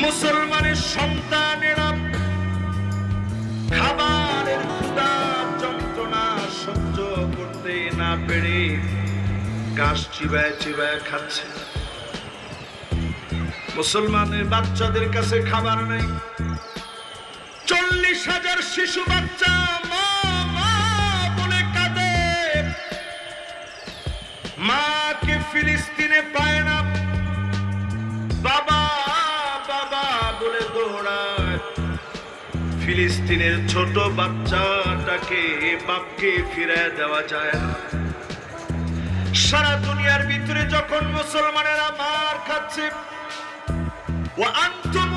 মুসলমানের সন্তানেরা খাবারের ক্ষুধার যন্ত্রণা সহ্য করতে না পেরে ঘাস চিবায় চিবায় খাচ্ছে। মুসলমানের বাচ্চাদের কাছে খাবার নেই। 40,000 শিশু বাচ্চা মা মা বলে কাঁদে, মাকে ফিলিস্তিনে পায় না, বাবা বাবা বলে দৌড়ায়। ফিলিস্তিনের ছোট বাচ্চাটাকে বাপকে ফিরায় দেওয়া যায় না। সারা দুনিয়ার ভিতরে যখন মুসলমানেরা মার খাচ্ছে, ওয়া আনতুম